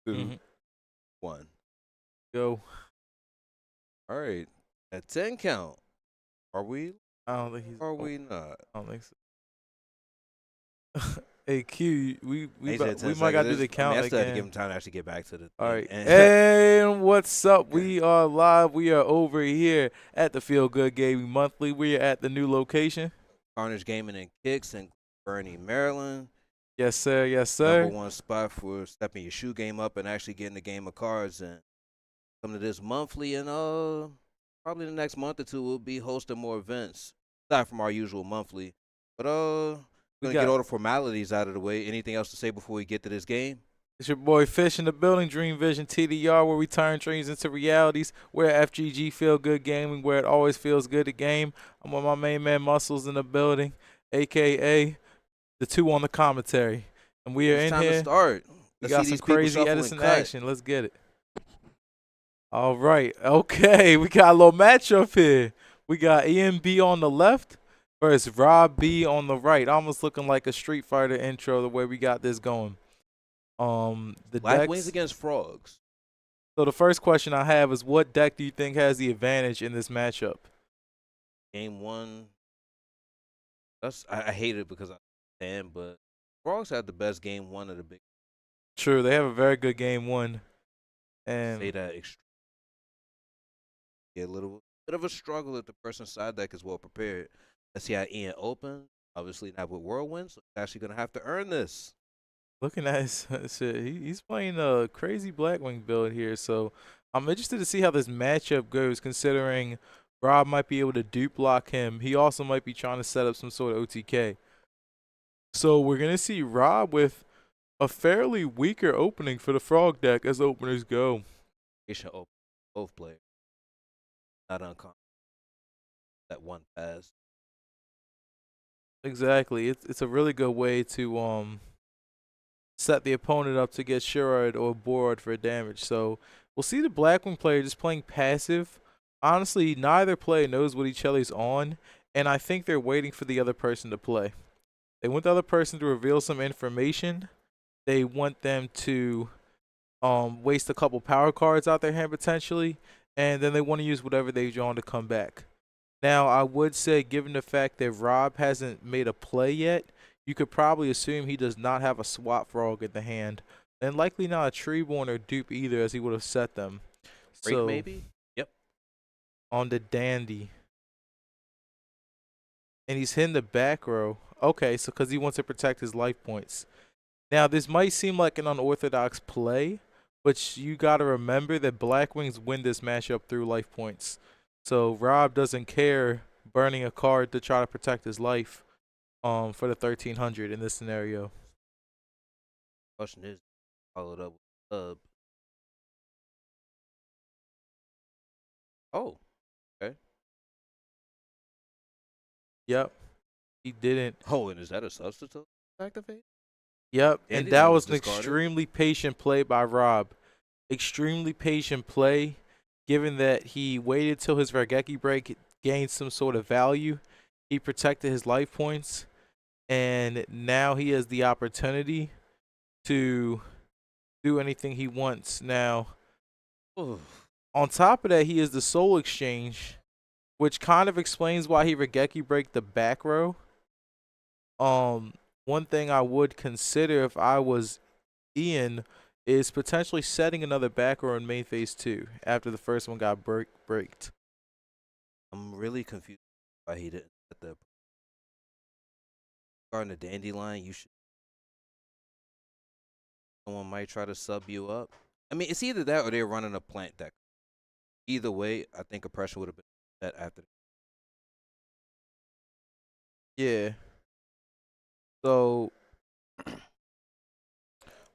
Two, one. Go. All right. At 10 count. Are we? I don't think he's. Are we not? I don't think so. Hey Q, He said 10 we might gotta do seconds. the I mean, count I still have to give again. him time to actually get back to the All thing. right. And what's up? Okay. We are live. We are over here at the Feel Good Gaming Monthly. We are at the new location. Carnage Gaming and Kicks in Burnie, Maryland. Yes, sir. Yes, Number sir. one spot for stepping your shoe game up and actually getting the game of cards. And come to this monthly, and probably the next month or two we'll be hosting more events aside from our usual monthly. But We gonna get got all the formalities out of the way. Anything else to say before we get to this game? it's your boy Fish in the building, Dream Vision TDR, where we turn dreams into realities. We're at FGG Feel Good Gaming, where it always feels good to game. I'm with my main man Muscles in the building, aka the two on the commentary. And we are It's in time to here. start. We Let's got see some these people crazy shuffle and Edison cut. action. Let's get it. All right. Okay. We got a little matchup here. We got Ian B on the left versus Rob B on the right. Almost looking like a Street Fighter intro the way we got this going. The Black wings decks. against frogs. So the first question I have is, what deck do you think has the advantage in this matchup? Game one. I hate it because I understand, but frogs had the best game one of the big. True, they have a very good game one. And Say that a little bit of a struggle if the person's side deck is well prepared. Let's see how Ian opens. Obviously not with Whirlwind, so he's actually gonna have to earn this. looking at his shit, he's playing a crazy Blackwing build here. So I'm interested to see how this matchup goes, considering Rob might be able to dupe block him. He also might be trying to set up some sort of OTK. So we're going to see Rob with a fairly weaker opening for the Frog deck as openers go. Patient open, both players. Not uncommon. That one pass. Exactly. It's a really good way to set the opponent up to get Shurad or board for damage. So we'll see the Blackwing player just playing passive. Honestly, neither player knows what each other's on, and I think they're waiting for the other person to play. They want the other person to reveal some information. They want them to waste a couple power cards out their hand potentially, and then they want to use whatever they've drawn to come back. Now, I would say, given the fact that Rob hasn't made a play yet, you could probably assume he does not have a swap frog in the hand, and likely not a Treeborn or dupe either, as he would have set them. Break So, maybe? Yep. on the Dandy. And he's hitting the back row. Okay, so because he wants to protect his life points. Now, this might seem like an unorthodox play, but you got to remember that Blackwings win this matchup through life points. So Rob doesn't care burning a card to try to protect his life for the 1300 in this scenario. Question is, followed up with sub. Oh, okay. Yep, he didn't. Oh, and is that a substitute activate? Yep, and Dandy that line was was an discarded. extremely patient play by Rob. Extremely patient play, given that he waited till his Raigeki break gained some sort of value. He protected his life points, and now he has the opportunity to do anything he wants. Now, Ooh. on top of that, he has the Soul Exchange, which kind of explains why he Raigeki break the back row. One thing I would consider if I was Ian is potentially setting another back row in main phase 2 after the first one got breaked. I'm really confused why he didn't set the regarding the dandelion. You should. Someone might try to sub you up. I mean, it's either that or they're running a plant deck. Either way, I think oppression would have been set after. Yeah. So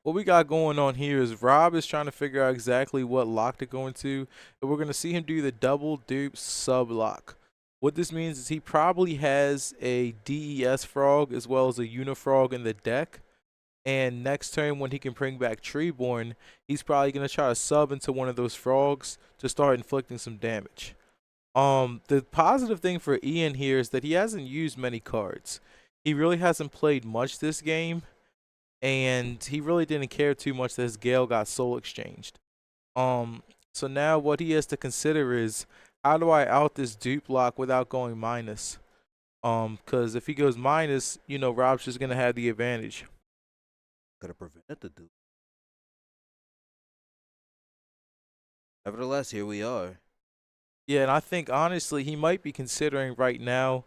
what we got going on here is Rob is trying to figure out exactly what lock to go into, and we're going to see him do the double dupe sub lock. What this means is he probably has a DES frog as well as a Unifrog in the deck, and next turn when he can bring back Treeborn, he's probably going to try to sub into one of those frogs to start inflicting some damage. The positive thing for Ian here is that he hasn't used many cards. He really hasn't played much this game. and he really didn't care too much that his Gale got soul exchanged. So now what he has to consider is, how do I out this dupe lock without going minus? Because if he goes minus, Rob's just gonna have the advantage. Could have prevented the dupe. Nevertheless, here we are. Yeah, and I think honestly he might be considering right now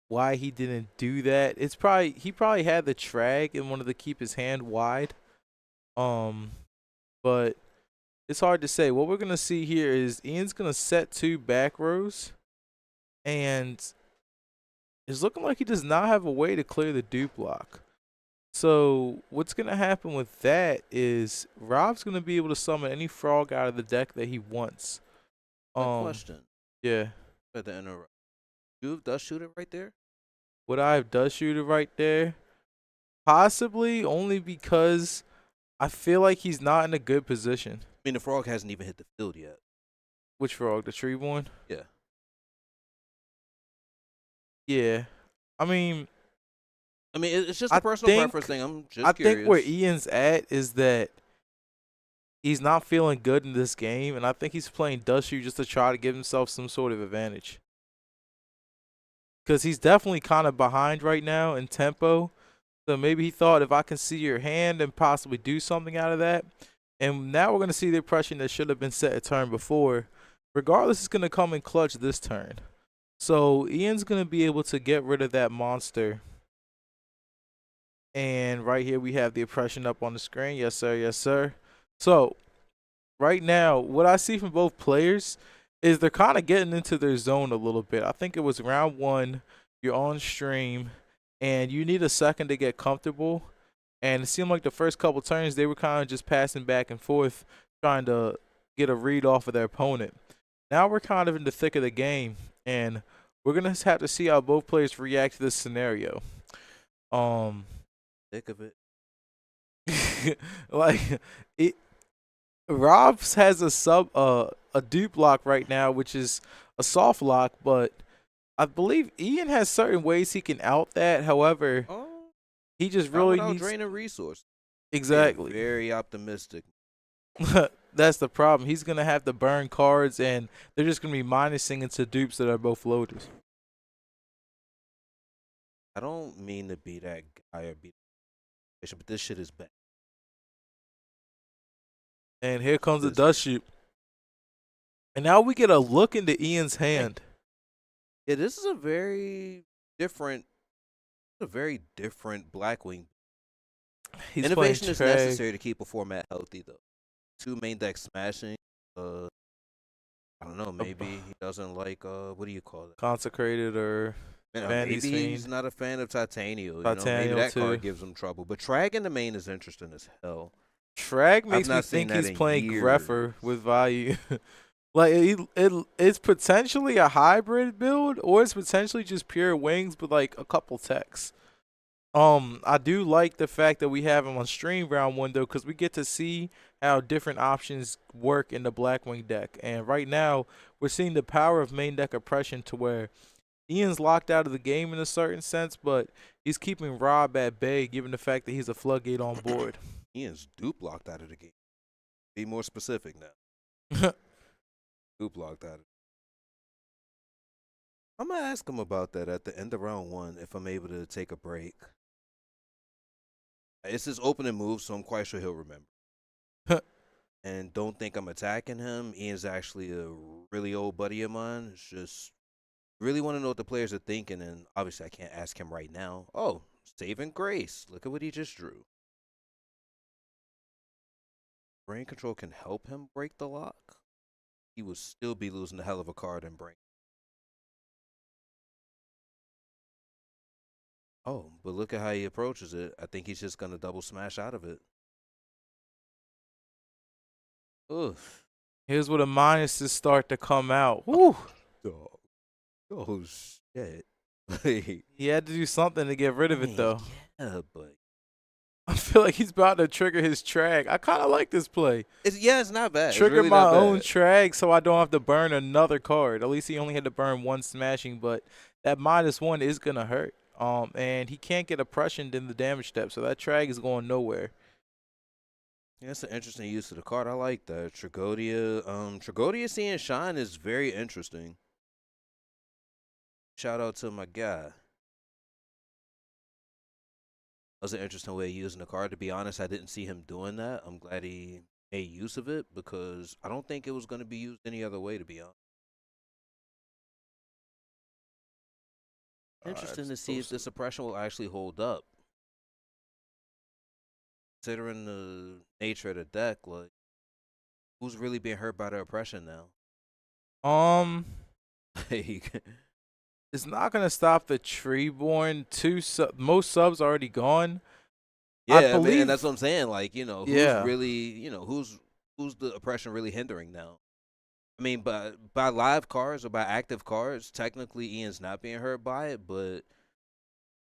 why he didn't do that. He probably had the trag and wanted to keep his hand wide. But it's hard to say. What we're gonna see here is Ian's gonna set 2 back rows, and it's looking like he does not have a way to clear the dupe lock. So what's gonna happen with that is Rob's gonna be able to summon any frog out of the deck that he wants. Question. Yeah. At the end of you does shoot it right there? Would I have does shoot it right there? Possibly, only because I feel like he's not in a good position. I mean, the frog hasn't even hit the field yet. Which frog? The tree one? Yeah. Yeah. I mean, it's just a personal preference thing. I'm just curious. I think where Ian's at is that he's not feeling good in this game, and I think he's playing Dust Shoot just to try to give himself some sort of advantage. Because he's definitely kind of behind right now in tempo. So maybe he thought, if I can see your hand and possibly do something out of that. And now we're going to see the impression that should have been set a turn before. Regardless, it's going to come in clutch this turn. So Ian's going to be able to get rid of that monster. And right here we have the impression up on the screen. Yes, sir. Yes, sir. So right now, what I see from both players is they're kind of getting into their zone a little bit. I think it was round 1. You're on stream, and you need a second to get comfortable. And it seemed like the first couple turns, they were kind of just passing back and forth, trying to get a read off of their opponent. Now we're kind of in the thick of the game, and we're going to have to see how both players react to this scenario. Thick of it. Like, Rob's has a dupe lock right now, which is a soft lock, but I believe Ian has certain ways he can out that. However, he just really needs draining resource. Exactly. Very optimistic. That's the problem. He's gonna have to burn cards, and they're just gonna be minusing into dupes that are both loaders. I don't mean to be that guy or be, but this shit is bad. And here comes the Dust Shoot. And now we get a look into Ian's hand. Yeah, this is a very different Blackwing. Innovation is necessary to keep a format healthy, though. 2 main deck smashing. I don't know. Maybe he doesn't like what do you call it? Consecrated or maybe he's not a fan of Titanium. Maybe that card gives him trouble. But Trag in the main is interesting as hell. Trag makes me think he's playing Greffer with value. Like, it's potentially a hybrid build, or it's potentially just pure wings with like a couple techs. I do like the fact that we have him on stream round 1 though, because we get to see how different options work in the Blackwing deck. And right now, we're seeing the power of main deck oppression to where Ian's locked out of the game in a certain sense, but he's keeping Rob at bay given the fact that he's a floodgate on board. Ian's dupe locked out of the game. Be more specific now. Dupe locked out of it. I'm going to ask him about that at the end of round 1 if I'm able to take a break. It's his opening move, so I'm quite sure he'll remember. And don't think I'm attacking him. Ian's actually a really old buddy of mine. It's just really want to know what the players are thinking, and obviously I can't ask him right now. Oh, saving grace. Look at what he just drew. Brain control can help him break the lock. He would still be losing a hell of a card in brain. Oh, but look at how he approaches it. I think he's just going to double smash out of it. Oof. Here's where the minuses start to come out. Woo! Oh, shit. He had to do something to get rid of it, though. Yeah, but I feel like he's about to trigger his trag. I kind of like this play. It's not bad. Trigger really my own trag so I don't have to burn another card. At least he only had to burn 1 smashing, but that -1 is going to hurt. And he can't get oppression in the damage step, so that Trag is going nowhere. Yeah, that's an interesting use of the card. I like that. Tragodia. Tragodia seeing shine is very interesting. Shout out to my guy. That was an interesting way of using the card. To be honest, I didn't see him doing that. I'm glad he made use of it because I don't think it was going to be used any other way, to be honest. Interesting to see if this suppression will actually hold up. Considering the nature of the deck, like, who's really being hurt by the oppression now? Like, It's not gonna stop the Treeborn. Most subs already gone. yeah, I I mean, believe. and that's what I'm saying. Like, who's Yeah. really, who's the oppression really hindering now? I mean, by live cards or by active cards, technically Ian's not being hurt by it, but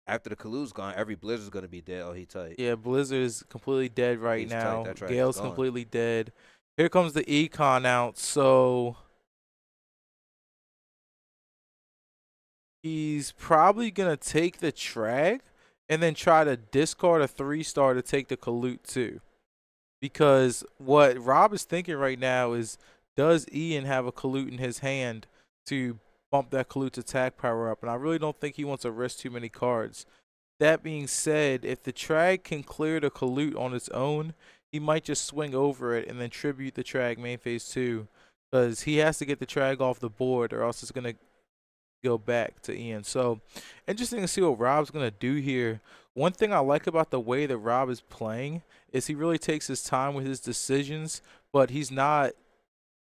after the Kalu's gone, every Blizzard's gonna be dead. Oh, he tight. Yeah, Blizzard is completely dead right He's tight. now. That track Gale's is gone. completely dead. Here comes the Econ out, so he's probably gonna take the Trag and then try to discard a 3-star to take the Kalut too. Because what Rob is thinking right now is, does Ian have a Kalut in his hand to bump that Kalut's attack power up? And I really don't think he wants to risk too many cards. That being said, if the Trag can clear the Kalut on its own, he might just swing over it and then tribute the Trag main phase 2. Because he has to get the Trag off the board or else it's going to go back to Ian. So interesting to see what Rob's going to do here. One thing I like about the way that Rob is playing is he really takes his time with his decisions, but he's not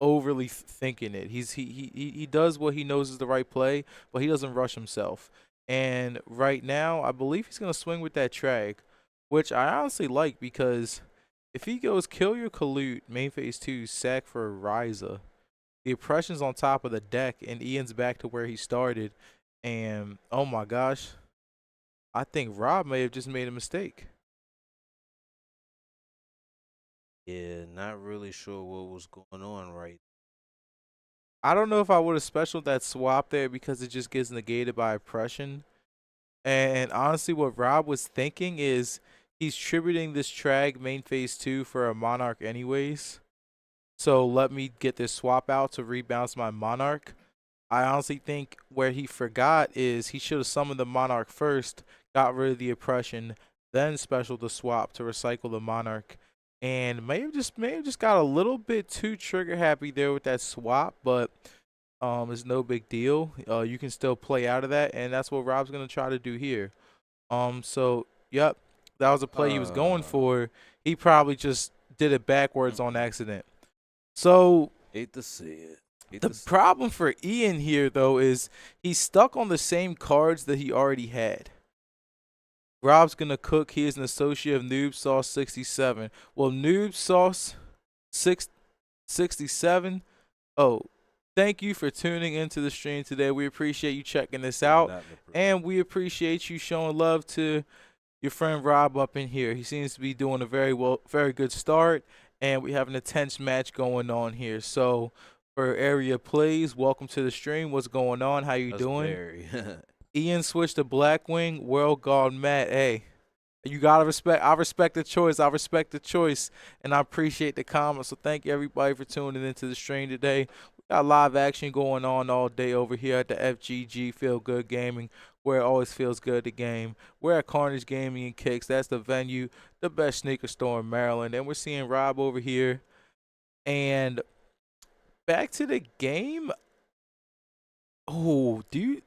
overly thinking it. He does what he knows is the right play, but he doesn't rush himself. And right now, I believe he's going to swing with that Trag, which I honestly like, because if he goes kill your Kalut, main phase 2, sack for Ryza, the oppression's on top of the deck, and Ian's back to where he started. And oh my gosh, I think Rob may have just made a mistake. Yeah, not really sure what was going on right. I don't know if I would have specialed that swap there because it just gets negated by oppression. And honestly, what Rob was thinking is he's tributing this Trag main phase 2 for a Monarch anyways. So let me get this swap out to rebounce my Monarch. I honestly think where he forgot is he should have summoned the Monarch first, got rid of the oppression, then special the swap to recycle the Monarch. And may have just got a little bit too trigger happy there with that swap, but it's no big deal. You can still play out of that, and that's what Rob's gonna try to do here. So yep, that was a play he was going for. He probably just did it backwards on accident. So Hate to see it. the problem for Ian here, though, is he's stuck on the same cards that he already had. Rob's going to cook. He is an associate of Noob Sauce 67. Well, Noob Sauce 67. Oh, thank you for tuning into the stream today. We appreciate you checking this out. And we appreciate you showing love to your friend Rob up in here. He seems to be doing a very good start. And we have an intense match going on here. So for Area Plays, welcome to the stream. What's going on? How you doing? Ian switched to Blackwing. World God Matt. Hey, you gotta respect. I respect the choice. I respect the choice, and I appreciate the comments. So thank you everybody for tuning into the stream today. We got live action going on all day over here at the FGG Feel Good Gaming, where it always feels good to game. We're at Carnage Gaming and Kicks. That's the venue, the best sneaker store in Maryland. And we're seeing Rob over here. And back to the game. Oh, dude.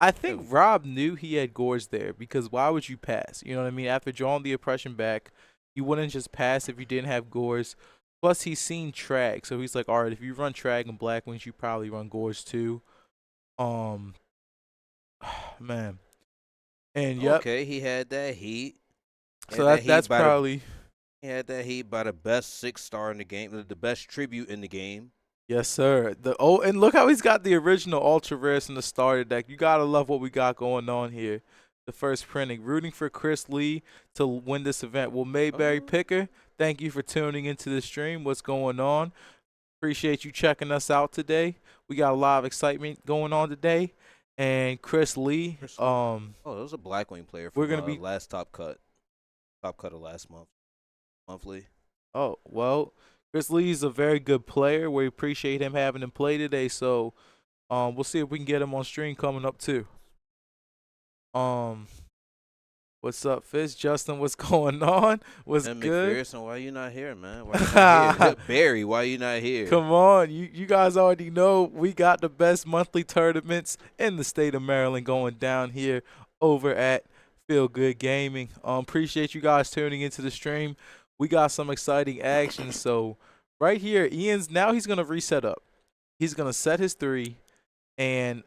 I think Rob knew he had Gores there, because why would you pass? You know what I mean? After drawing the oppression back, you wouldn't just pass if you didn't have Gores. Plus, he's seen Trag, so he's like, all right, if you run Trag and Blackwings, you probably run Gores too. Man. And yep. Okay, he had that heat. So that's probably. He had that heat by the best 6-star in the game, the best tribute in the game. Yes, sir. And look how he's got the original Ultra Rares in the starter deck. You gotta love what we got going on here. The first printing. Rooting for Chris Lee to win this event. Well, Mayberry Picker, thank you for tuning into the stream. What's going on? Appreciate you checking us out today. We got a lot of excitement going on today. and Chris Lee. Chris Lee. Oh, that was a Blackwing player We're from gonna be. last top cut of last monthly. Oh well, Chris Lee's a very good player. We appreciate him having him play today. So we'll see if we can get him on stream coming up too. Um, what's up, Fitz? Justin, what's going on? What's And good? McPherson, why you not here, man? Why you not here? Barry, why you not here? Come on, you guys already know we got the best monthly tournaments in the state of Maryland going down here over at Feel Good Gaming. Appreciate you guys tuning into the stream. We got some exciting action. So right here, Ian's now he's gonna reset up. He's gonna set his 3, and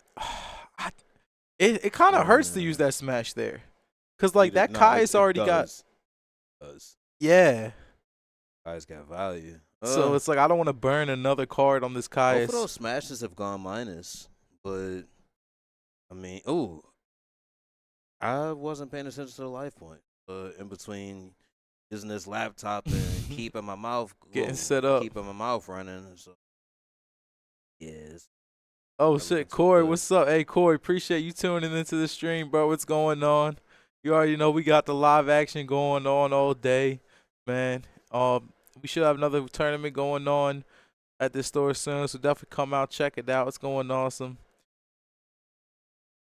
it kind of hurts to use that smash there, cause like that Kai's already got. Yeah. Kai's got value. So it's like I don't want to burn another card on this Kai. Both of those smashes have gone minus, but I mean, I wasn't paying attention to the life point. In between using this laptop and keeping my mouth getting set up, keeping my mouth running. So yes. Oh shit, Corey, what's up? Hey Corey, appreciate you tuning into the stream, bro. What's going on? You already know we got the live action going on all day, man. We should have another tournament going on at this store soon, so definitely come out, check it out. It's going awesome.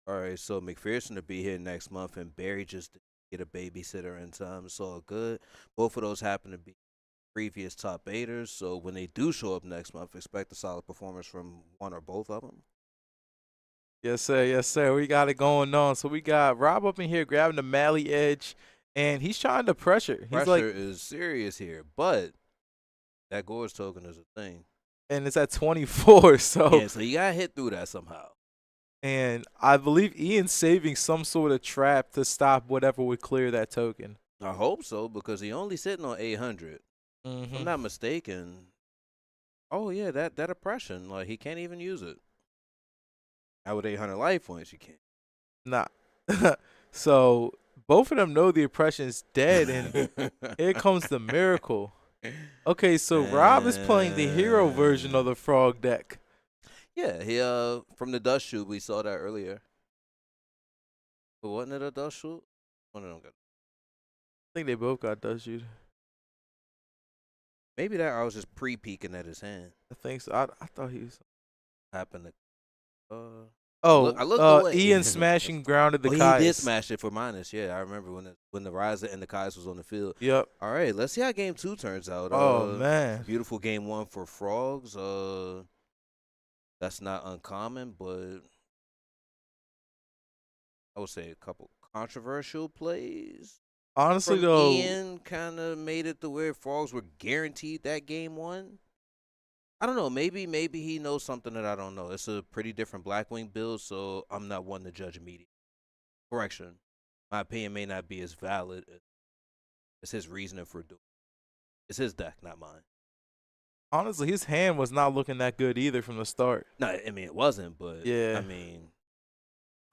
All right, so McPherson to be here next month, and Barry just to get a babysitter in time. It's all good. Both of those happen to be previous top 8ers, so when they do show up next month, expect a solid performance from one or both of them. Yes, sir. Yes, sir. We got it going on. So we got Rob up in here grabbing the Mally Edge, and he's trying to pressure. He's Pressure is serious here, but that Gorge token is a thing. And it's at 24, so. Yeah, so you got to hit through that somehow. And I believe Ian's saving some sort of trap to stop whatever would clear that token. I hope so, because he only sitting on 800. If I'm not mistaken. Oh, yeah, that oppression. Like, he can't even use it. Now with 800 life points, you can't. Nah. So both of them know the oppression's dead, and here comes the miracle. Okay, so Rob is playing the hero version of the frog deck. Yeah, he from the dust shoot, we saw that earlier. But wasn't it a dust shoot? One of them got. I think they both got dust shoot. Maybe that I was just pre-peeking at his hand. I think so. I thought he was. Happened to. I looked away. Ian smashing grounded the He Kais. did smash it for minus. Yeah, I remember when the Ryza and the Kais was on the field. Yep. All right, let's see how game 2 turns out. Oh man, beautiful game 1 for frogs. That's not uncommon, but I would say a couple controversial plays. Honestly, from though, Ian kind of made it to where frogs were guaranteed that game 1. I don't know. Maybe he knows something that I don't know. It's a pretty different Blackwing build, so I'm not one to judge immediately. Correction. My opinion may not be as valid as his reasoning for doing it. It's his deck, not mine. Honestly, his hand was not looking that good either from the start. No, I mean, it wasn't, but yeah. I mean,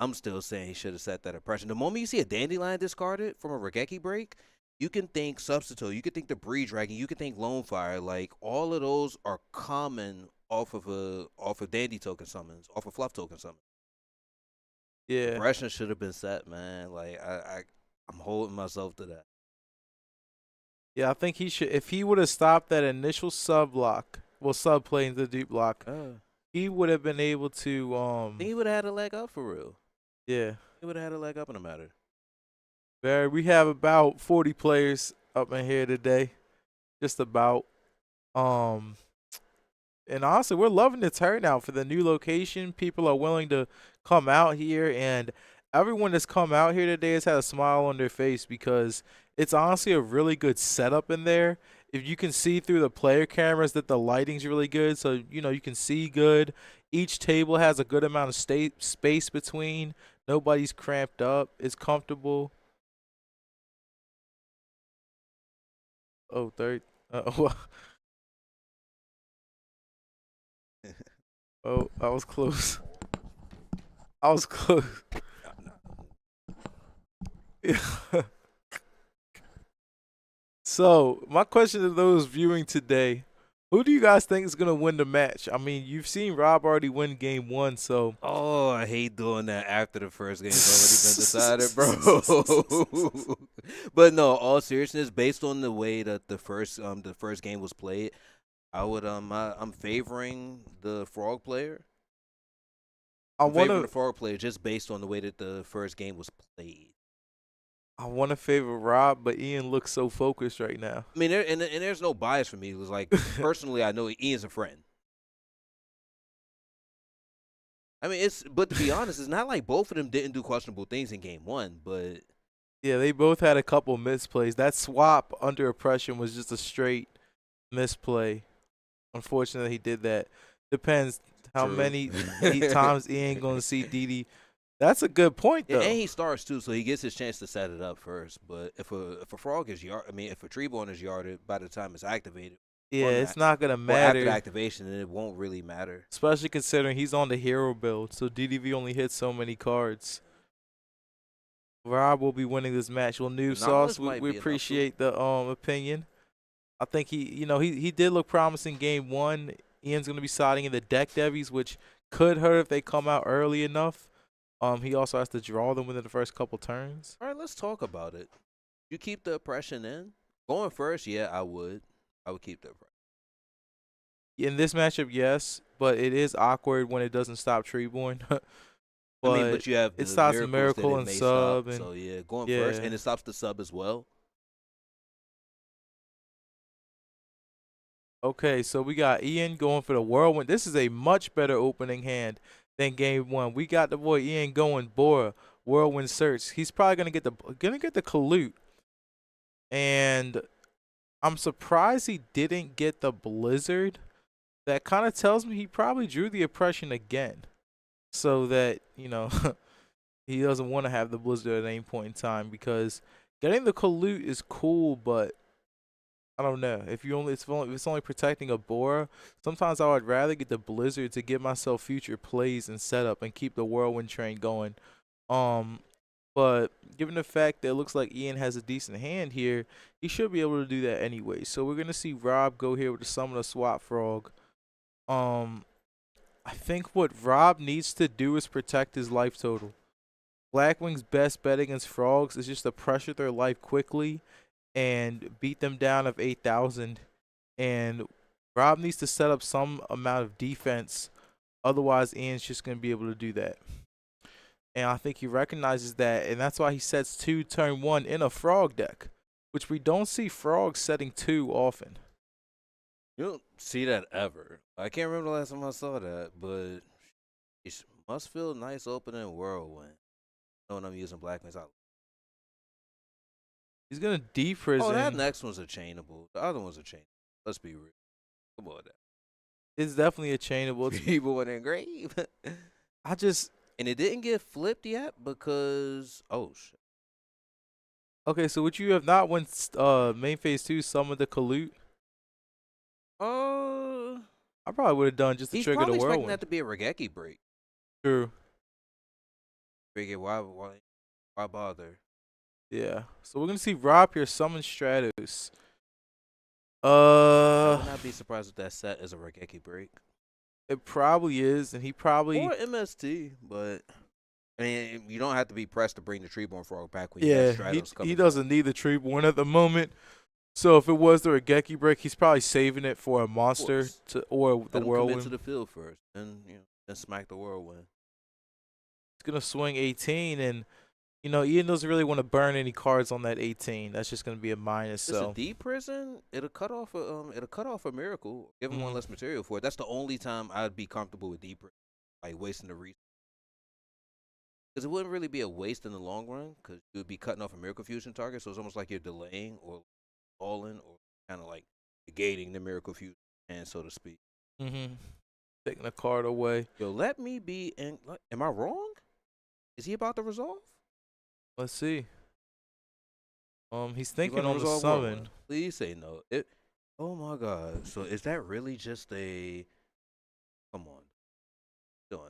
I'm still saying he should have set that impression. The moment you see a Dandelion discarded from a Regeki break, you can think Substitute, you can think the Breed Dragon, you can think Lone Fire. Like, all of those are common off of Dandy token summons, off of Fluff token summons. Yeah. Impression should have been set, man. Like, I'm holding myself to that. Yeah, I think he should. If he would have stopped that initial sub play into the deep block, he would have been able to. I think he would have had a leg up for real. Yeah. He would have had a leg up in the matter. Barry, we have about 40 players up in here today, just about. And honestly, we're loving the turnout for the new location. People are willing to come out here, and everyone that's come out here today has had a smile on their face because it's honestly a really good setup in there. If you can see through the player cameras that the lighting's really good, so you can see good. Each table has a good amount of space between. Nobody's cramped up. It's comfortable. Oh, third. Oh, I was close. I was close. So, my question to those viewing today, Who do you guys think is gonna win the match? I mean, you've seen Rob already win game 1, so Oh, I hate doing that after the first game's already been decided, bro. But no, all seriousness, based on the way that the first game was played, I'm favoring the frog player. I I'm favoring wanna the frog player just based on the way that the first game was played. I wanna favor Rob, but Ian looks so focused right now. I mean, and there's no bias for me. It was like personally, I know Ian's a friend. I mean, but to be honest, it's not like both of them didn't do questionable things in game one, but Yeah, they both had a couple misplays. That swap under oppression was just a straight misplay. Unfortunately, he did that. Depends how true. many times Ian gonna see Didi. That's a good point Yeah, though. and he starts too, so he gets his chance to set it up first. But if a frog is if a Treeborn is yarded by the time it's activated, Yeah, or it's not gonna or after the matter, activation, then it won't really matter. especially considering he's on the hero build. So DDV only hits so many cards. Rob will be winning this match. Well, New The Sauce, knowledge might we be enough too. appreciate the opinion. I think he did look promising game 1. Ian's gonna be siding in the deck devies, which could hurt if they come out early enough. He also has to draw them within the first couple turns. All right, let's talk about it. You keep the oppression in going first. Yeah, I would. I would keep the oppression. In this matchup, yes, but it is awkward when it doesn't stop Treeborn. I mean, But but you have it the stops miracles Miracle that it and may Sub, stop. and So yeah, going first, yeah. and it stops the sub as well. Okay, so we got Ian going for the Whirlwind. This is a much better opening hand than game 1. We got the boy Ian going Bora, Whirlwind Search. He's probably gonna get the Kalute, and I'm surprised he didn't get the Blizzard. That kind of tells me he probably drew the Oppression again, so that he doesn't want to have the Blizzard at any point in time, because getting the Kalute is cool, but I don't know. If it's only protecting a Bora, sometimes I would rather get the Blizzard to give myself future plays and setup and keep the Whirlwind train going. Um, but given the fact that it looks like Ian has a decent hand here, he should be able to do that anyway. So we're gonna see Rob go here with the Summon a Swap Frog. I think what Rob needs to do is protect his life total. Blackwing's best bet against frogs is just to pressure their life quickly and beat them down of 8,000. And Rob needs to set up some amount of defense. Otherwise, Ian's just going to be able to do that. And I think he recognizes that. And that's why he sets 2 turn 1 in a frog deck, which we don't see frogs setting 2 often. You don't see that ever. I can't remember the last time I saw that, but it must feel nice opening Whirlwind. When I'm using Black Wings. He's going to de-prison. Oh, that next one's a chainable. The other one's a chainable. Let's be real. Come on, that. It's definitely a chainable. People went engrave. And it didn't get flipped yet because shit. Okay, so would you have not when main phase 2 summoned the Kalute? I probably would have done just to He's trigger the probably expecting Whirlwind. that to be a Regeki break. True. Figure why bother? Yeah. So we're gonna see Rob here summon Stratos. I would not be surprised if that set is a Regeki break. It probably is, and he probably or MST, but I mean you don't have to be pressed to bring the Treeborn Frog back when you have Stratos coming. He doesn't need the Treeborn at the moment. So if it was the Regeki break, he's probably saving it for a monster or the Whirlwind. Come into the field first, and then smack the Whirlwind. He's gonna swing 18, and Ian doesn't really want to burn any cards on that 18. That's just gonna be a minus. It's So a deep prison. It'll cut off a miracle. Give him one less material for it. That's the only time I'd be comfortable with deep prison, like wasting the resource. Because it wouldn't really be a waste in the long run, because you would be cutting off a miracle fusion target. So it's almost like you're delaying or stalling or kind of like negating the miracle fusion, and so to speak. Taking a card away. Yo, let me be in. Am I wrong? Is he about to resolve? Let's see. He's thinking on the summon. Please say no. Oh my God. So is that really just a? Come on. Doing.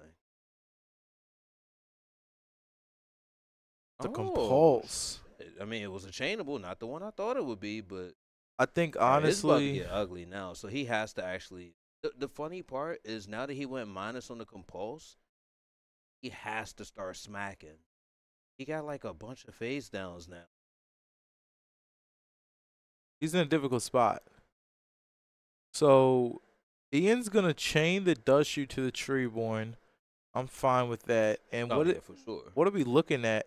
It's a compulse. I mean, it was a chainable, not the one I thought it would be, but I think All right, it's about to honestly, get ugly now. So he has to actually. The funny part is now that he went minus on the compulse, he has to start smacking. He got like a bunch of phase downs now. he's in a difficult spot. So Ian's gonna chain the dust shoot to the Treeborn. I'm fine with that. And Oh yeah, for sure. what are we looking at?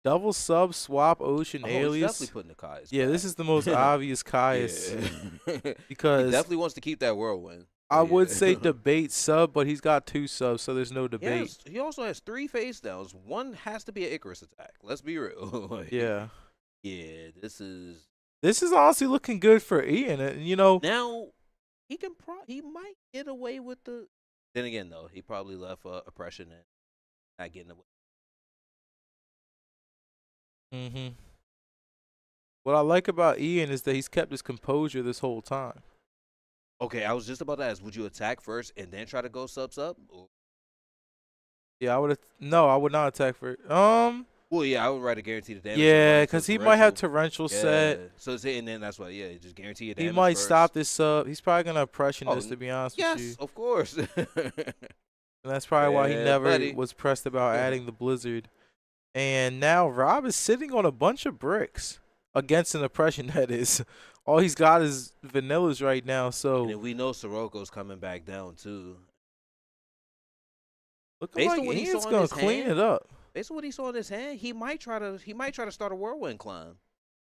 Double sub swap ocean Oh, he's alias. definitely putting the Kai's Yeah, this back. is the most obvious Caius Yeah. He because definitely wants to keep that whirlwind. I But would yeah. say debate sub, but he's got 2 subs, so there's no debate. He also has 3 face downs. One has to be an Icarus attack. Let's be real. Like, Yeah. Yeah, this is Honestly looking good for Ian. And, now he might get away with the. Then again, though, he probably left oppression and not getting away. What I like about Ian is that he's kept his composure this whole time. Okay, I was just about to ask, would you attack first and then try to go subs up? Yeah, I would not attack for Well, yeah, I would write a guaranteed damage. yeah, because he might have torrential set. So and then that's why, yeah, just guarantee your He damage. might first. stop this sub. He's probably gonna oppression this, to be honest with you. Yes, of course. And that's probably why he never was pressed about adding the blizzard. And now Rob is sitting on a bunch of bricks against an oppression, that is. All he's got is vanillas right now, so. And then we know Soroko's coming back down too. Looking like Ian's gonna clean it up. Based on what he saw in his hand, he might try to start a whirlwind climb.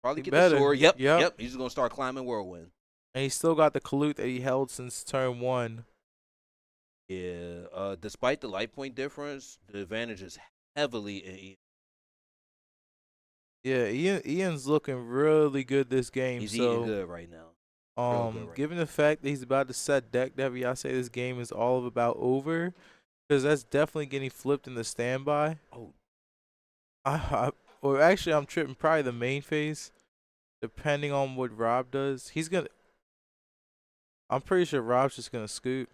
Probably get better. the sword. Yep. He's just gonna start climbing whirlwind. And he's still got the Kalut that he held since turn 1. Yeah. Despite the life point difference, the advantage is heavily in Ian. Yeah, Ian's looking really good this game. He's so, eating good right now. Given the fact that he's about to set deck Debbie, I say this game is all of about over, because that's definitely getting flipped in the standby. Oh, or actually, I'm tripping. Probably the main phase, depending on what Rob does. I'm pretty sure Rob's just gonna scoop.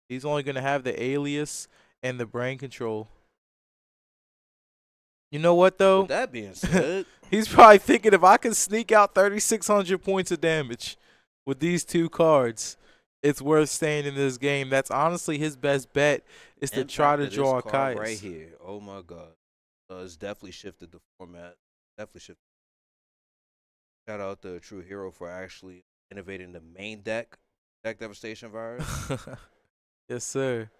He's only gonna have the alias and the brain control. You know what though? with that being said, he's probably thinking, if I can sneak out 3,600 points of damage with these 2 cards, it's worth staying in this game. That's honestly his best bet, is to try to draw a Caius. right here. Oh my god. It's definitely shifted the format. Definitely shifted. Shout out to True Hero for actually innovating the main deck devastation virus. Yes, sir.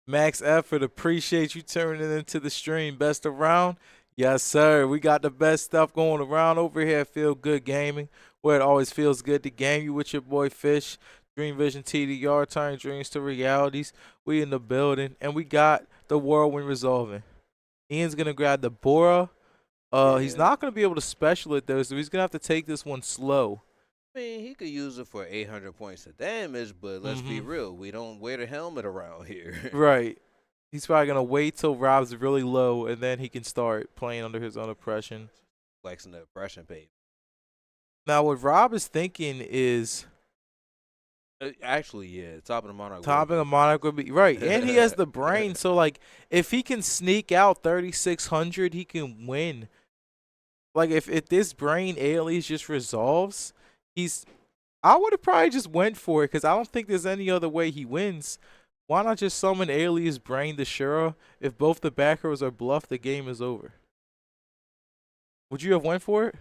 Max Effort, appreciate you turning it into the stream. Best around. Yes, sir. We got the best stuff going around over here at Feel Good Gaming, where it always feels good to game you with your boy Fish. Dream Vision TDR, turning dreams to realities. We in the building, and we got the whirlwind resolving. Ian's going to grab the Bora. He's not going to be able to special it, though, so he's going to have to take this one slow. I mean, he could use it for 800 points of damage, but let's be real. We don't wear the helmet around here. Right. He's probably going to wait till Rob's really low, and then he can start playing under his own oppression. Flexing the oppression page. Now, what Rob is thinking is... Actually, yeah, top of the Monarch. Top of the Monarch would be... Right, and he has the brain, so, like, if he can sneak out 3,600, he can win. Like, if this brain alias just resolves, I would have probably just went for it, because I don't think there's any other way he wins. Why not just summon alias brain the Shura? If both the back rows are bluffed, the game is over. Would you have went for it?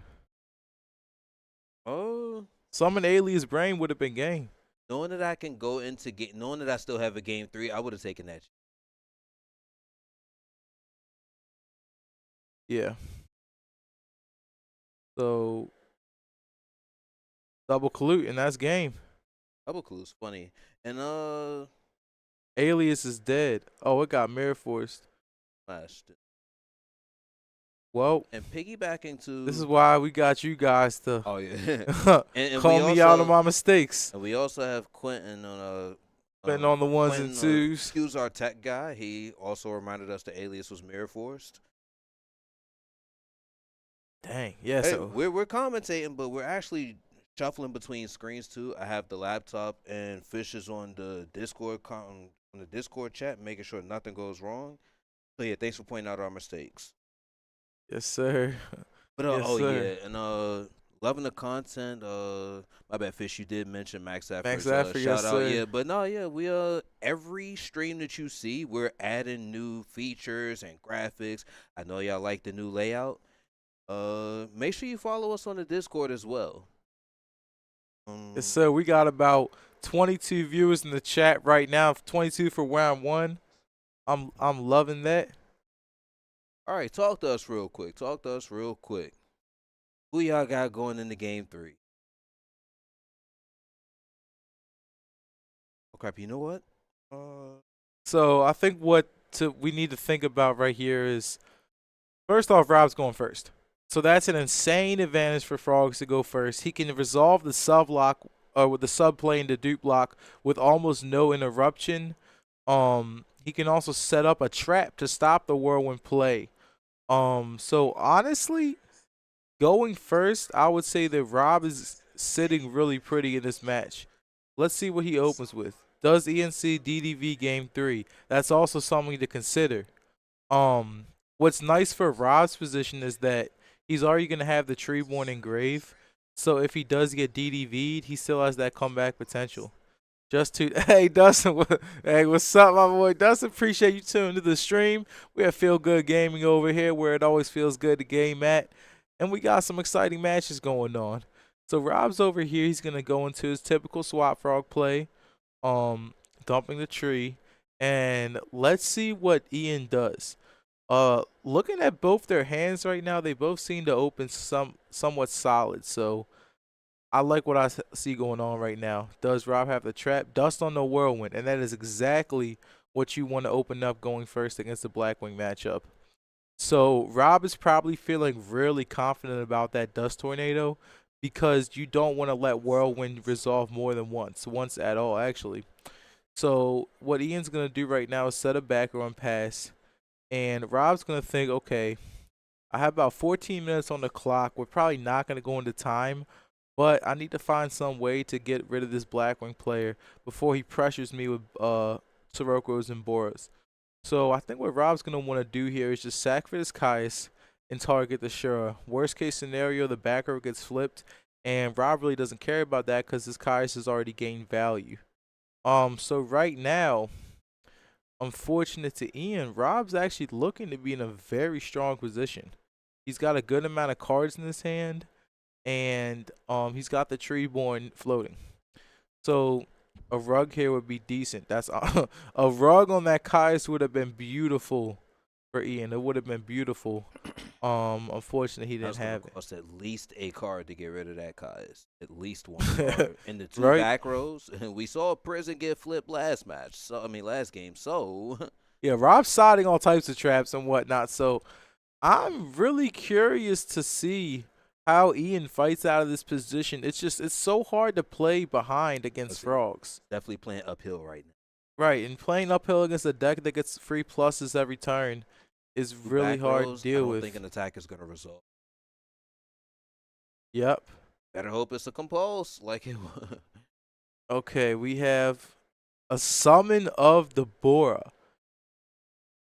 Oh. Summon alias brain would have been game. Knowing that I can go into knowing that I still have a game 3, I would have taken that. Yeah. So, double Kalut, and that's game. Double Kalut's funny. And, Alias is dead. Oh, it got mirror forced. Well, and piggybacking to... This is why we got you guys to and call me out on my mistakes. And we also have Quentin on Quentin on the ones and twos. Excuse our tech guy. He also reminded us the alias was mirror forced. Dang, yeah. Hey, so we're commentating, but we're actually shuffling between screens too. I have the laptop, and Fish is on the Discord chat, making sure nothing goes wrong. So yeah, thanks for pointing out our mistakes. Yes, sir. But yes, sir. yeah, and Loving the content. My bad, Fish. You did mention Max Max Effort's Effort, yes shout out. sir. Yeah, but no, yeah, we every stream that you see, we're adding new features and graphics. I know y'all like the new layout. Make sure you follow us on the Discord as well. Yes sir. We got about 22 viewers in the chat right now. 22 for round one. I'm loving that. All right, talk to us real quick. Talk to us real quick. Who y'all got going into game 3? Oh crap! You know what? So I think what we need to think about right here is, first off, Rob's going first. So that's an insane advantage for Frogs to go first. He can resolve the sub lock with the sub play into dupe block with almost no interruption. He can also set up a trap to stop the whirlwind play. So honestly, going first, I would say that Rob is sitting really pretty in this match. Let's see what he opens with. Does ENC DDV game 3? That's also something to consider. What's nice for Rob's position is that he's already going to have the Treeborn engraved. So if he does get DDV'd, he still has that comeback potential. Hey Dustin, hey, what's up, my boy Dustin? Appreciate you tuning to the stream. We have Feel Good Gaming over here, where it always feels good to game at, and we got some exciting matches going on. So Rob's over here. He's gonna go into his typical Swap Frog play, dumping the tree, and let's see what Ian does. Looking at both their hands right now, they both seem to open somewhat solid. So I like what I see going on right now. Does Rob have the trap? Dust on the whirlwind, and that is exactly what you want to open up going first against the Blackwing matchup. So Rob is probably feeling really confident about that dust tornado because you don't want to let whirlwind resolve more than once at all actually. So what Ian's gonna do right now is set a back run pass, and Rob's gonna think, okay, I have about 14 minutes on the clock. We're probably not gonna go into time, but I need to find some way to get rid of this Blackwing player before he pressures me with Sirocco's and Boras. So I think what Rob's going to want to do here is just sack for this Caius and target the Shura. Worst case scenario, the back row gets flipped, and Rob really doesn't care about that because this Caius has already gained value. So right now, unfortunate to Ian, Rob's actually looking to be in a very strong position. He's got a good amount of cards in his hand, and he's got the Treeborn floating. So a rug here would be decent. That's a rug on that Caius would have been beautiful for Ian. It would have been beautiful. Unfortunately, he didn't have it. Cost at least a card to get rid of that Caius. At least one card in the two Right? back rows. We saw Prison get flipped last match. So I mean, last game. So Yeah, Rob's siding all types of traps and whatnot. So I'm really curious to see how Ian fights out of this position. It's so hard to play behind against Frogs. Definitely playing uphill right now. Right, and playing uphill against a deck that gets free pluses every turn is really hard to deal with. I don't think an attack is going to result. Yep. Better hope it's a compulse like it was. Okay, we have a summon of the Bora.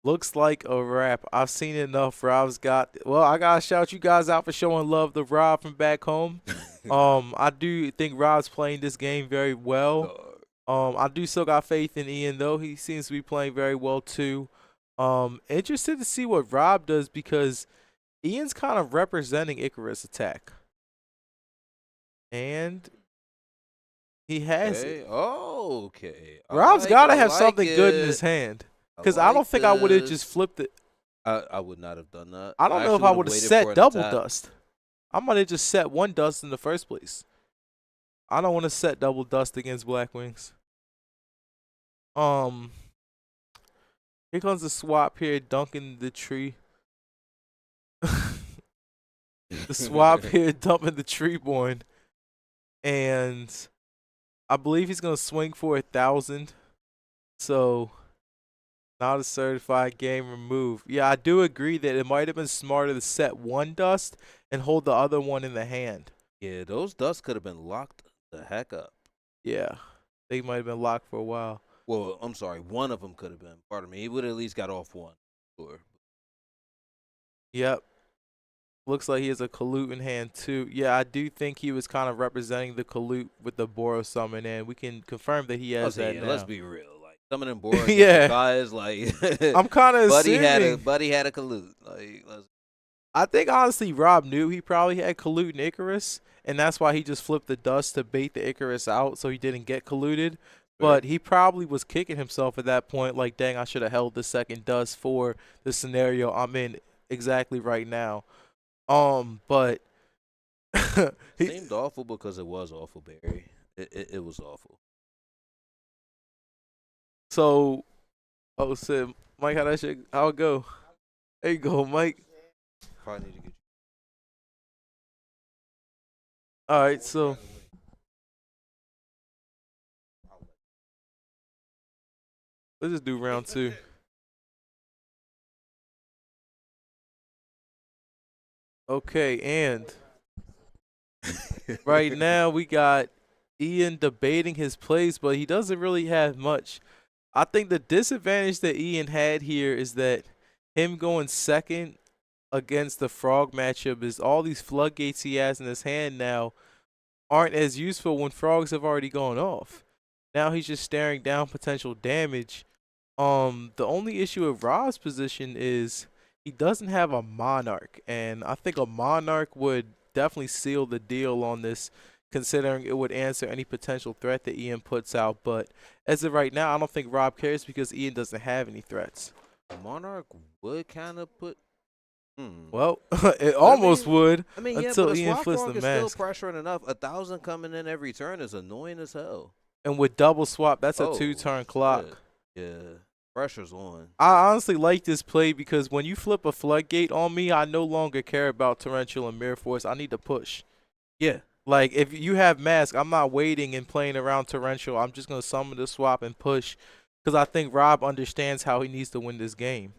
Looks like a wrap. I've seen enough. Rob's got. Well, I gotta shout you guys out for showing love to Rob from back home. I do think Rob's playing this game very well. I do still got faith in Ian though. He seems to be playing very well too. Interested to see what Rob does because Ian's kind of representing Icarus attack, and he has it. Oh, okay. Rob's gotta have something good in his hand. Because I don't think I would have just flipped it. I would not have done that. I don't know if I would have set double dust. I might have just set one dust in the first place. I don't want to set double dust against Blackwings. Here comes the swap here, dunking the tree. The swap here, dumping the Treeborn. And I believe he's going to swing for 1,000. So not a certified game remove. Yeah, I do agree that it might have been smarter to set one dust and hold the other one in the hand. Yeah, those dusts could have been locked the heck up. Yeah, they might have been locked for a while. Well, I'm sorry, one of them could have been. Pardon me. He would have at least got off one. Sure. Yep. Looks like he has a Kalut in hand too. Yeah, I do think he was kind of representing the Kalut with the Boro summon, and we can confirm that he has that now. Let's be real. Like some of them Boro Yeah. guys, like I'm kind of Buddy assuming. had a Kalut. Like I think honestly Rob knew he probably had Kalut and Icarus, and that's why he just flipped the dust to bait the Icarus out so he didn't get colluded. But he probably was kicking himself at that point, like, dang, I should have held the second dust for the scenario I'm in exactly right now. But it seemed awful because it was awful, Barry. It was awful. So, shit, Mike, how it go? There you go, Mike. Probably need to get you. All right, so let's just do round 2. Okay, and right now we got Ian debating his plays, but he doesn't really have much. I think the disadvantage that Ian had here is that him going second against the Frog matchup is all these floodgates he has in his hand now aren't as useful when Frogs have already gone off. Now he's just staring down potential damage. The only issue with Rob's position is he doesn't have a Monarch, and I think a Monarch would definitely seal the deal on this, considering it would answer any potential threat that Ian puts out. But as of right now, I don't think Rob cares because Ian doesn't have any threats. Monarch would kind of put. Well, it almost would. I mean, until yeah, Ian flips the mask. Still pressuring enough. 1,000 coming in every turn is annoying as hell. And with double swap, that's a 2-turn clock. Yeah, pressure's on. I honestly like this play because when you flip a floodgate on me, I no longer care about Torrential and Mirror Force. I need to push. Yeah. Like, if you have mask, I'm not waiting and playing around Torrential. I'm just going to summon the swap and push because I think Rob understands how he needs to win this game.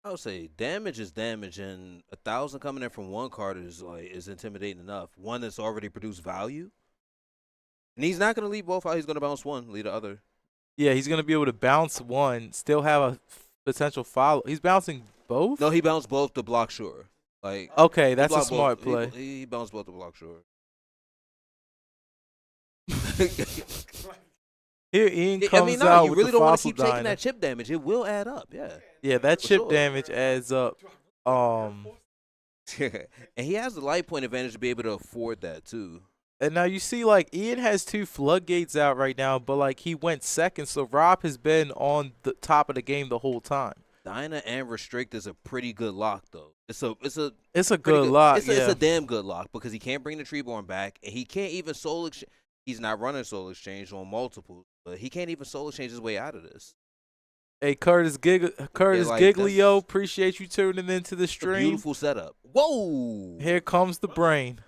I would say damage is damage, and 1,000 coming in from one card is intimidating enough. One that's already produced value, and he's not going to leave both out. He's going to bounce one, leave the other. Yeah, he's going to be able to bounce one, still have a potential follow. He's bouncing both? No, he bounced both to block sure. Like okay, that's a smart play. He bounced both to block sure. Here Ian comes out with the fossil diner. You really don't want to keep taking that chip damage. It will add up, yeah. Yeah, that chip damage adds up. And he has the light point advantage to be able to afford that too. And now you see, like, Ian has 2 floodgates out right now, but like he went second, so Rob has been on the top of the game the whole time. Dyna and Restrict is a pretty good lock though. It's a good lock. It's a damn good lock because he can't bring the Treeborn back, and he can't even soul exchange. He's not running soul exchange on multiples, but he can't even soul exchange his way out of this. Hey, Curtis Giglio, appreciate you tuning into the stream. Beautiful setup. Whoa! Here comes the brain.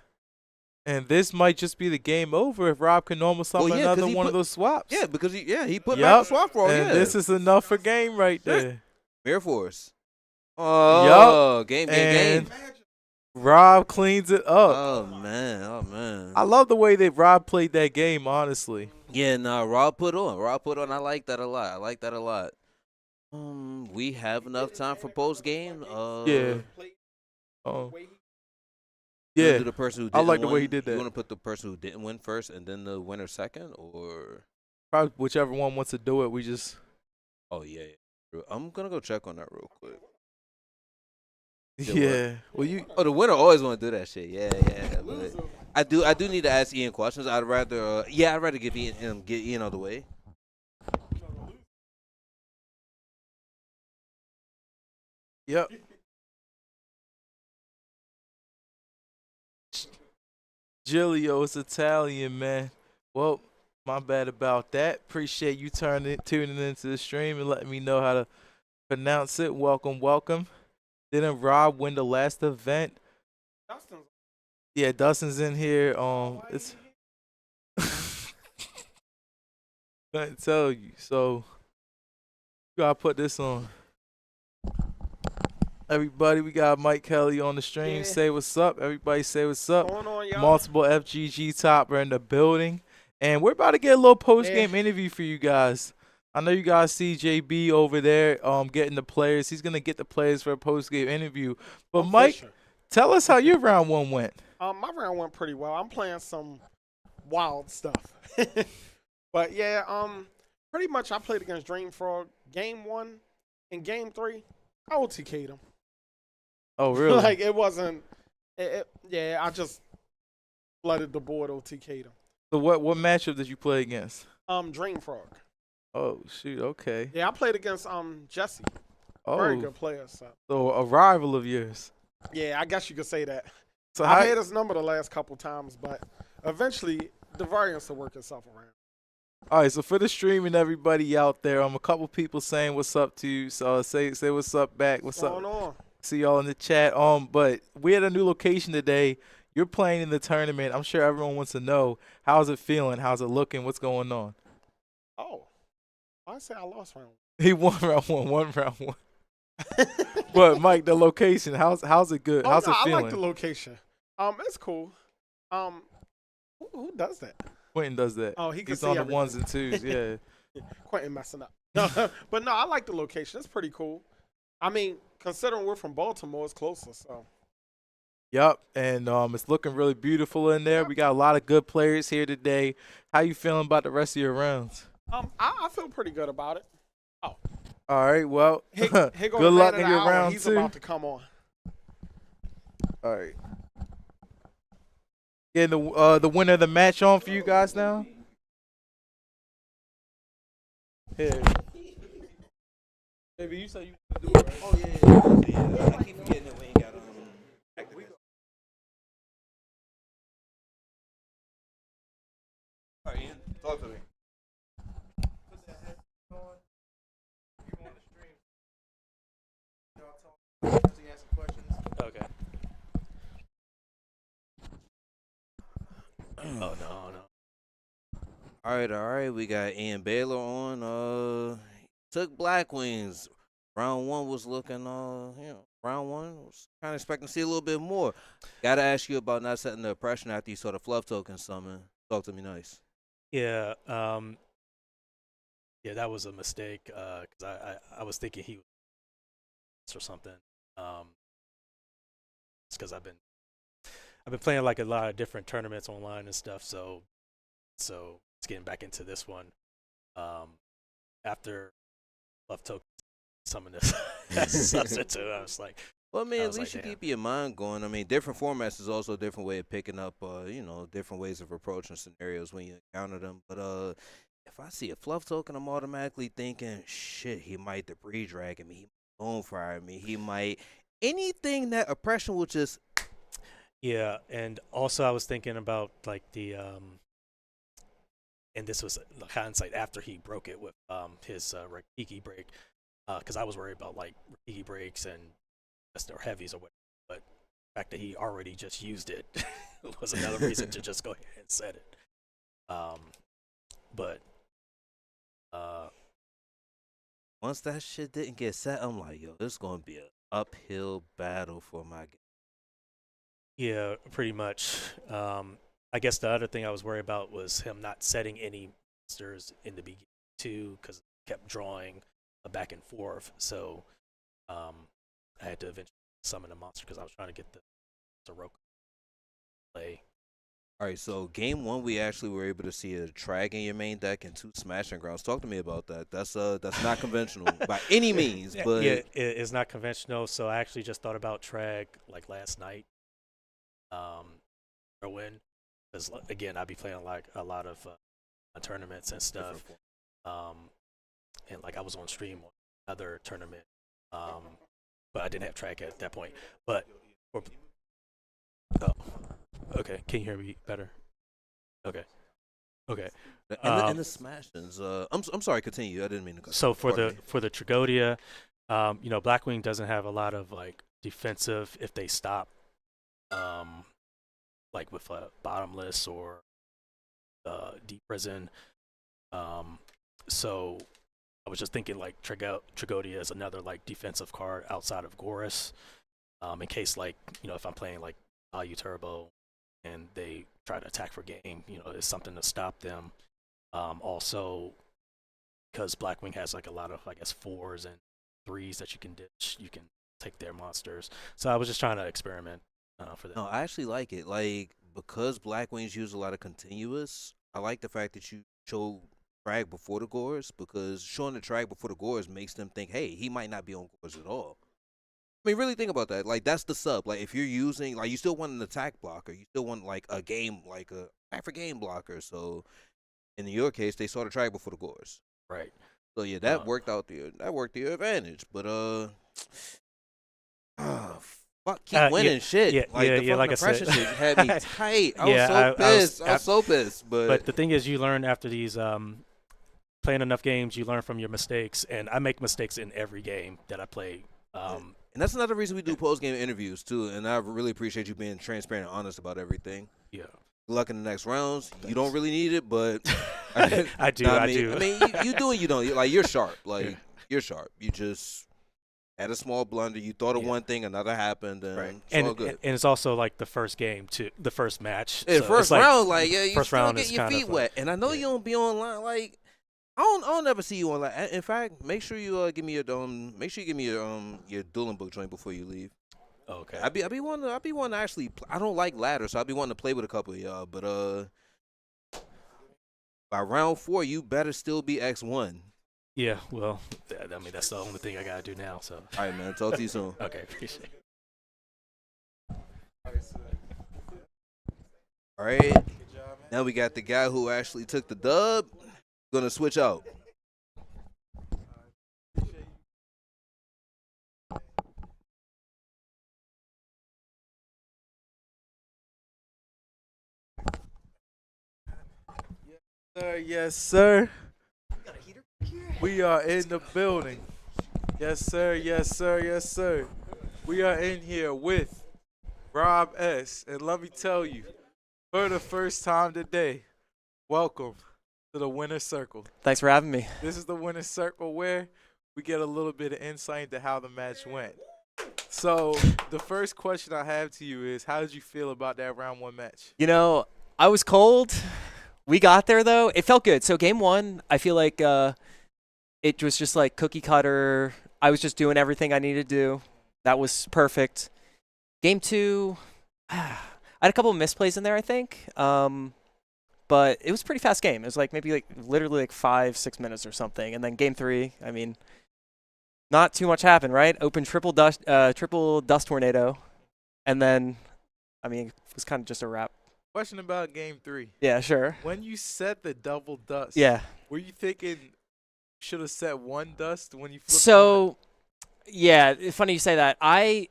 And this might just be the game over if Rob can normal summon another one of those swaps. Yeah, because he put back the swap roll. And this is enough for game right there. Mirror Force. Oh, game. Rob cleans it up. Oh man. I love the way that Rob played that game, honestly. Yeah, Rob put on. I like that a lot. We have enough time for post game. Yeah. Yeah. The person who I like the way he did that. You want to put the person who didn't win first and then the winner second, or probably whichever one wants to do it. We just. Oh yeah. I'm gonna go check on that real quick. Yeah. Well, the winner always want to do that shit. Yeah. But I do need to ask Ian questions. I'd rather give Ian out of the way. Yep. Giglio's Italian, man. Well, my bad about that. Appreciate you tuning into the stream and letting me know how to pronounce it. Welcome. Didn't Rob win the last event? Yeah, Dustin's in here. It's I tell you. So you gotta put this on. Everybody, we got Mike Kelly on the stream. Yeah. Say what's up. Everybody say what's up. What's going on, y'all? Multiple FGG topper in the building. And we're about to get a little post-game interview for you guys. I know you guys see JB over there getting the players. He's going to get the players for a post-game interview. But Mike, Tell us how your round 1 went. My round went pretty well. I'm playing some wild stuff. But yeah, pretty much I played against Dream Frog. Game 1 and Game 3, I OTK'd him. Oh, really? Like, it wasn't. Yeah, I just flooded the board, OTK'd him. So what matchup did you play against? Dream Frog. Oh, shoot. Okay. Yeah, I played against Jesse. Oh, Very good player. So a rival of yours. Yeah, I guess you could say that. So I've had his number the last couple times, but eventually the variance will work itself around. All right, so for the stream and everybody out there, a couple people saying what's up to you. So say what's up back. What's up? Going on? See y'all in the chat. But we at a new location today. You're playing in the tournament. I'm sure everyone wants to know, how's it feeling? How's it looking? What's going on? Oh, I say I lost round 1. He won round 1. But Mike, the location, how's it good? How's it feeling? I like the location. It's cool. Who does that? Quentin does that. Oh, he's on the 1s and 2s. Yeah. Quentin messing up. No, but no, I like the location. It's pretty cool. I mean, considering we're from Baltimore, it's closer. So. Yep, and it's looking really beautiful in there. We got a lot of good players here today. How you feeling about the rest of your rounds? I feel pretty good about it. Oh. All right, well, here go good luck in your round He's 2. about to come on. All right. Getting the winner of the match on for you guys now. Here. Baby, you said you do it, right? Oh yeah. I keep forgetting that we ain't got activate. All right, Ian, talk to me. Put that headset on. You on the stream. Y'all talk. Ask some questions. Okay. Oh no. All right. We got Ian Baylor on. Took Black Wings. Round 1 was looking, round 1 was kind of expecting to see a little bit more. Got to ask you about not setting the impression after you saw the fluff token summon. Talk to me nice. Yeah. Yeah, that was a mistake. Cause I was thinking he was or something. It's because I've been playing like a lot of different tournaments online and stuff. So it's getting back into this one. After fluff token some of this substitute, I was like. Well, I mean, at least like, you damn. keep your mind going. I mean, different formats is also a different way of picking up, different ways of approaching scenarios when you encounter them. But if I see a fluff token, I'm automatically thinking, shit, he might debris dragon me, he might bone fire me, he might anything that oppression will just. Yeah, and also I was thinking about like the and this was hindsight after he broke it with his Rikiki break, because I was worried about like Rikiki breaks and or heavies or whatever, but the fact that he already just used it was another reason to just go ahead and set it. But once that shit didn't get set, I'm like, yo, this is gonna be an uphill battle for my game. yeah, pretty much. I guess the other thing I was worried about was him not setting any monsters in the beginning too, because he kept drawing a back and forth. So I had to eventually summon a monster because I was trying to get the Soroka play. All right, so game 1, we actually were able to see a Trag in your main deck and 2 Smashing Grounds. Talk to me about that. That's not conventional by any means, but yeah, it's not conventional. So I actually just thought about Trag like last night, or win, because again I'd be playing like a lot of tournaments and stuff, and like I was on stream on another tournament, but I didn't have Trag at that point. But okay, can you hear me better? Okay. and the Smashings. I'm sorry. Continue. I didn't mean to cut. So for the Tragodia, Blackwing doesn't have a lot of like defensive if they stop, like with Bottomless or Deep Prison. So I was just thinking like Tragodia is another like defensive card outside of Gorus, in case like if I'm playing like Value Turbo and they try to attack for game, it's something to stop them. Also, because Blackwing has like a lot of, I guess, 4s and 3s that you can ditch, you can take their monsters. So I was just trying to experiment for that. No, I actually like it. Like, because Black Wings use a lot of continuous, I like the fact that you show track before the gores, because showing the track before the gores makes them think, hey, he might not be on gores at all. I mean, really think about that. Like, that's the sub. Like, if you're using, like, you still want an attack blocker. You still want, like, a game, like, a attack for game blocker. So, in your case, they saw the track before the gores. Right. So, yeah, that worked out to your advantage. But, fuck, keep winning shit. Yeah, Like, yeah, the yeah, like I pressure said. shit had me tight. I was Yeah, so pissed. I I was so pissed. But the thing is, you learn after these playing enough games, you learn from your mistakes, and I make mistakes in every game that I play. And that's another reason we do post-game interviews, too. And I really appreciate you being transparent and honest about everything. Yeah. Good luck in the next rounds. You don't really need it, but I do. Nah, I mean, do. I mean, you do and you don't. Like, you're sharp. Like, you're sharp. You just had a small blunder. You thought of one thing, another happened, and it's all good. And it's also like the first game, too, the first match. Yeah, so first round, like, yeah, you first still round get is your kind feet of wet. And I know you don't be online. Like, I don't ever see you online. In fact, make sure you give me your your dueling book joint before you leave. Okay. I be wanting to actually. I don't like ladders, so I be wanting to play with a couple of y'all. But by round 4, you better still be X1. Yeah. Well, I mean, that's the only thing I gotta do now. So. All right, man. Talk to you soon. Okay. Appreciate it. All right. Now we got the guy who actually took the dub. Gonna switch out. Yes, sir. We are in the building. Yes, sir. Yes, sir. Yes, sir. We are in here with Rob S. And let me tell you, for the first time today, welcome to the Winner's Circle. Thanks for having me. This is the Winner's Circle where we get a little bit of insight into how the match went. So the first question I have to you is, how did you feel about that round 1 match? You know, I was cold. We got there, though. It felt good. So game 1, I feel like it was just like cookie cutter. I was just doing everything I needed to do. That was perfect. Game 2, I had a couple of misplays in there, I think. But it was a pretty fast game. It was like maybe like literally like 5-6 minutes or something. And then game 3, I mean, not too much happened, right? Open triple dust tornado. And then, I mean, it was kind of just a wrap. Question about game 3. Yeah, sure. When you set the double dust, Yeah. were you thinking you should have set 1 dust when you flipped? So, yeah, it's funny you say that. I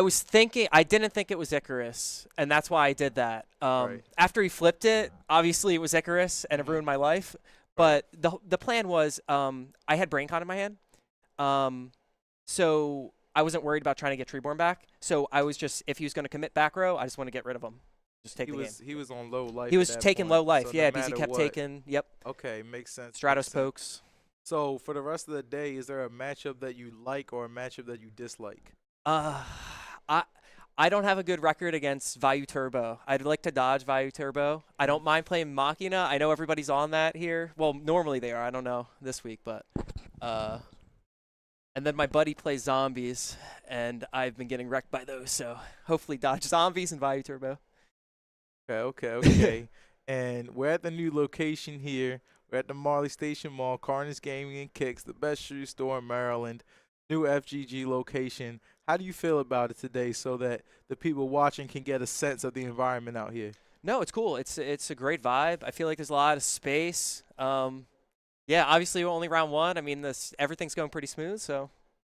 was thinking, I didn't think it was Icarus, and that's why I did that. Right. After he flipped it, obviously it was Icarus, and it ruined my life. But the plan was, I had BrainCon in my hand, so I wasn't worried about trying to get Treeborn back. So I was just, if he was going to commit back row, I just want to get rid of him. Just take the game. He was on low life. He was at that taking point, low life, so yeah, no because he matter kept what. taking, yep, Okay, makes sense. Stratos makes sense. pokes. So for the rest of the day, is there a matchup that you like or a matchup that you dislike? I don't have a good record against Vayu Turbo. I'd like to dodge Vayu Turbo. I don't mind playing Machina. I know everybody's on that here. Well, normally they are. I don't know this week, but and then my buddy plays zombies, and I've been getting wrecked by those. So hopefully dodge zombies and Vayu Turbo. Okay. And we're at the new location here. We're at the Marley Station Mall, Carnage Gaming and Kicks, the best shoe store in Maryland. New FGG location. How do you feel about it today so that the people watching can get a sense of the environment out here? No, it's cool. It's a great vibe. I feel like there's a lot of space. Yeah, obviously we're only round 1. I mean, everything's going pretty smooth, so.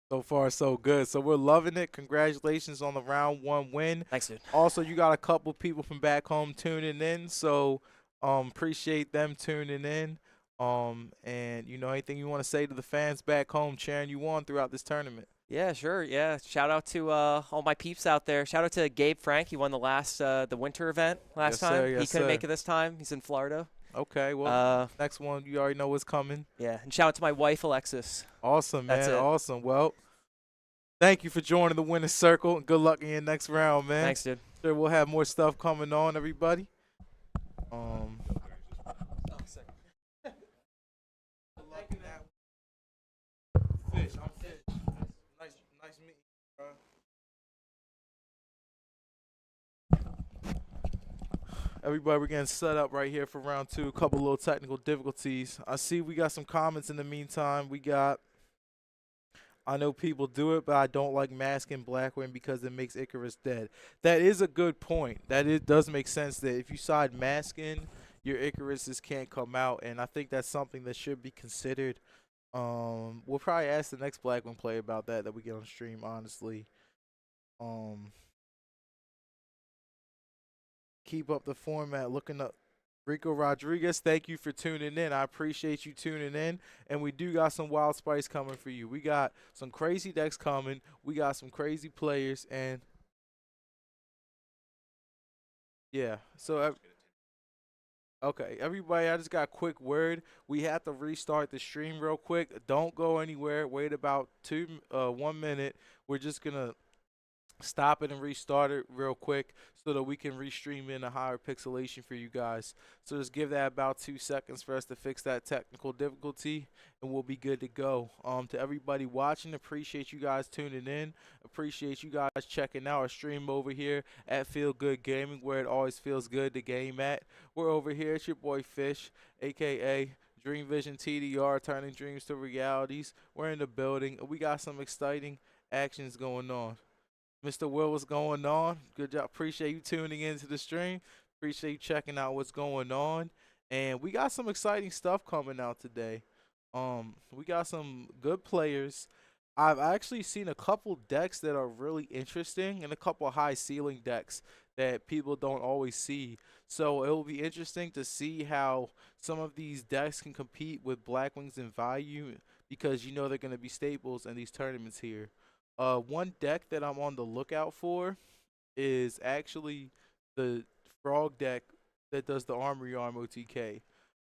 So far, so good. So we're loving it. Congratulations on the round 1 win. Thanks, dude. Also, you got a couple people from back home tuning in, so appreciate them tuning in. And you know, anything you want to say to the fans back home cheering you on throughout this tournament? Yeah, sure. Yeah, shout out to all my peeps out there. Shout out to Gabe Frank. He won the winter event last time. Sir, yes, he couldn't sir. make it this time. He's in Florida. Okay, well, next one you already know what's coming. Yeah, and shout out to my wife Alexis. Awesome, man. That's it. Awesome. Well, thank you for joining the Winner's Circle. Good luck in your next round, man. Thanks, dude. Sure, we'll have more stuff coming on, everybody. Everybody, we're getting set up right here for round 2. A couple little technical difficulties. I see we got some comments in the meantime. We got, I know people do it, but I don't like masking Blackwing because it makes Icarus dead. That is a good point. That it does make sense that if you side masking, your Icaruses can't come out, and I think that's something that should be considered. We'll probably ask the next Blackwing player about that we get on stream, honestly. Keep up the format, looking up Rico Rodriguez, thank you for tuning in. I appreciate you tuning in. And we do got some wild spice coming for you. We got some crazy decks coming. We got some crazy players. And yeah, so okay, everybody, I just got a quick word. We have to restart the stream real quick. Don't go anywhere. Wait about 1 minute. We're just going to stop it and restart it real quick so that we can restream in a higher pixelation for you guys. So just give that about 2 seconds for us to fix that technical difficulty, and we'll be good to go. To everybody watching, appreciate you guys tuning in. Appreciate you guys checking out our stream over here at Feel Good Gaming, where it always feels good to game at. We're over here. It's your boy Fish, aka Dream Vision TDR, turning dreams to realities. We're in the building. We got some exciting actions going on. Mr. Will, what's going on? Good job. Appreciate you tuning into the stream. Appreciate you checking out what's going on. And we got some exciting stuff coming out today. We got some good players. I've actually seen a couple decks that are really interesting and a couple high ceiling decks that people don't always see. So it will be interesting to see how some of these decks can compete with Blackwings in value, because you know they're going to be staples in these tournaments here. One deck that I'm on the lookout for is actually the Frog deck that does the Armory Arm OTK.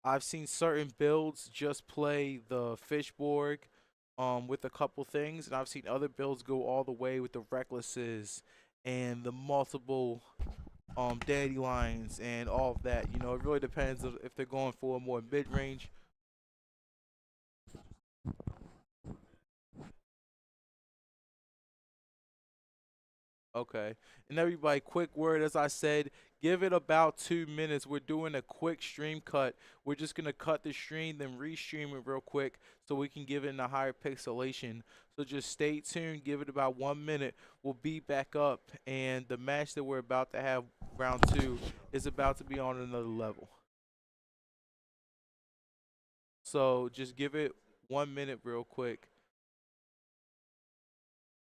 I've seen certain builds just play the Fishborg with a couple things, and I've seen other builds go all the way with the Recklesses and the multiple Dandelions and all of that. You know, it really depends if they're going for a more mid-range. Okay. And everybody, quick word, as I said, give it about 2 minutes. We're doing a quick stream cut. We're just going to cut the stream, then restream it real quick so we can give it in a higher pixelation. So just stay tuned. Give it about 1 minute. We'll be back up. And the match that we're about to have, round 2, is about to be on another level. So just give it 1 minute real quick.